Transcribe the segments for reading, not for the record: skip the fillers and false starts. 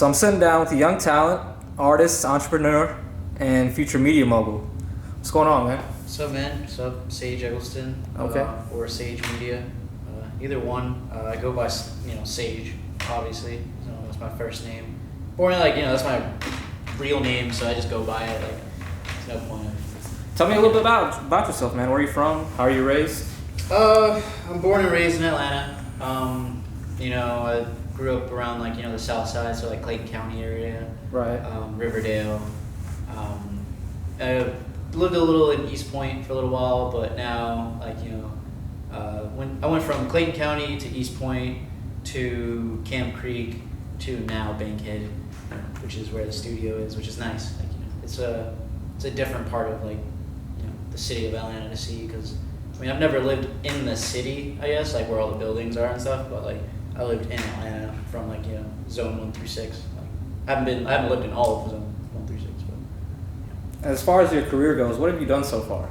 So I'm sitting down with a young talent, artist, entrepreneur, and future media mogul. What's going on, man? What's up, man? What's up, Sage Eggleston? Okay. Or Sage Media. Either one. I go by, Sage, obviously. So that's my first name. Or that's my real name, so I just go by it. There's no point. Tell me a little bit about yourself, man. Where are you from? How are you raised? I'm born and raised in Atlanta. I grew up around the South Side, so Clayton County area. Right. Riverdale. I lived a little in East Point for a little while, but now when I went from Clayton County to East Point to Cam Kirk to now Bankhead, which is where the studio is, which is nice. It's a different part of the city of Atlanta to see, because I've never lived in the city, I guess, where all the buildings are and stuff, but I lived in Atlanta from zone 1 through 6. I haven't lived in all of zone 1 through 6, but As far as your career goes, what have you done so far?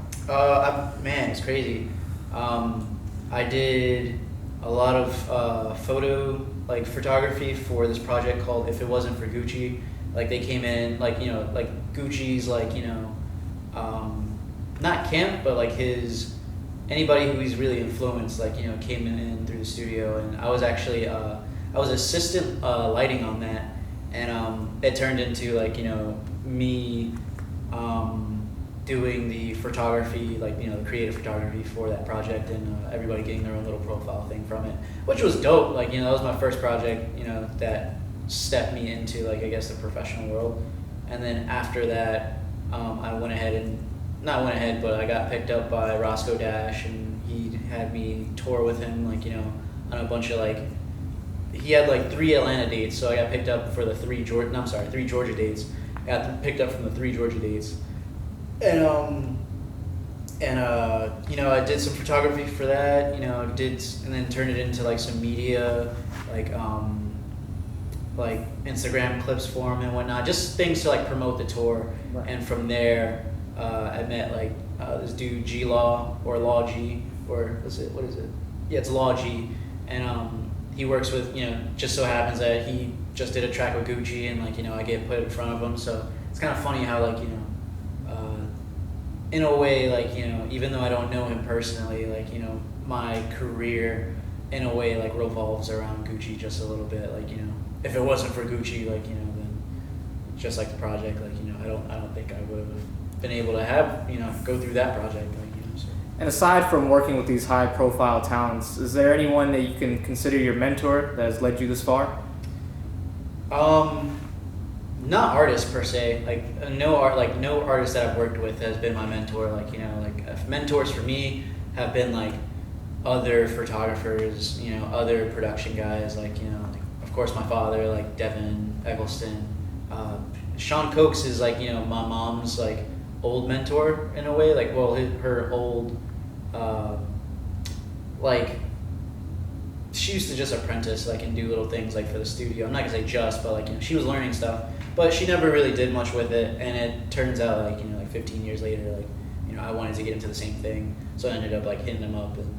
It's crazy. I did a lot of photography for this project called If It Wasn't for Gucci. They came in, Gucci's not camp, but anybody who he's really influenced, came in through the studio, and I was actually I was assistant lighting on that, and it turned into me doing the photography, the creative photography for that project, and everybody getting their own little profile thing from it, which was dope. That was my first project, that stepped me into I guess the professional world. And then after that, I went ahead but I got picked up by Roscoe Dash, and he had me tour with him, on a bunch of he had 3 Atlanta dates, so I got picked up for the 3 Georgia dates. I got picked up from the 3 Georgia dates, and I did some photography for that, and then turned it into some media, Instagram clips for him and whatnot, just things to promote the tour. Right. And from there, I met this dude G Law, or Law G, or what is it? Yeah, it's Law G, and he works with, just so happens that he just did a track with Gucci, and I get put in front of him, so it's kind of funny how in a way, even though I don't know him personally, my career in a way revolves around Gucci just a little bit. If it wasn't for Gucci, then just the project, I don't think I would have been able to have, go through that project, so. And aside from working with these high-profile talents, is there anyone that you can consider your mentor that has led you this far? Not artists per se. No artist that I've worked with has been my mentor. Mentors for me have been other photographers, other production guys, of course my father, Devin, Eggleston. Sean Cokes is my mom's old mentor in a way. Her old she used to just apprentice and do little things for the studio. I'm not gonna say just, but she was learning stuff, but she never really did much with it. And it turns out 15 years later, I wanted to get into the same thing, so I ended up hitting him up and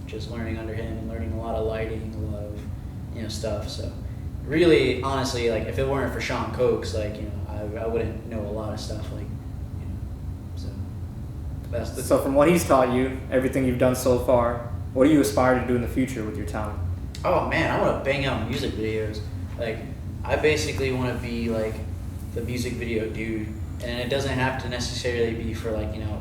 just learning under him and learning a lot of lighting, a lot of stuff. So really, honestly, if it weren't for Sean Cokes, I wouldn't know a lot of stuff. So from what he's taught you, everything you've done so far, what do you aspire to do in the future with your talent? Oh man, I want to bang out music videos. I basically want to be the music video dude, and it doesn't have to necessarily be for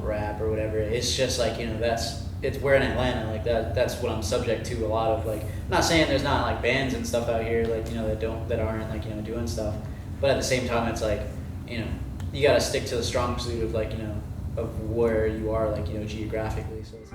rap or whatever. It's just we're in Atlanta, that's what I'm subject to a lot of. I'm not saying there's not bands and stuff out here that aren't doing stuff, but at the same time it's you gotta stick to the strong suit of of where you are geographically. So it's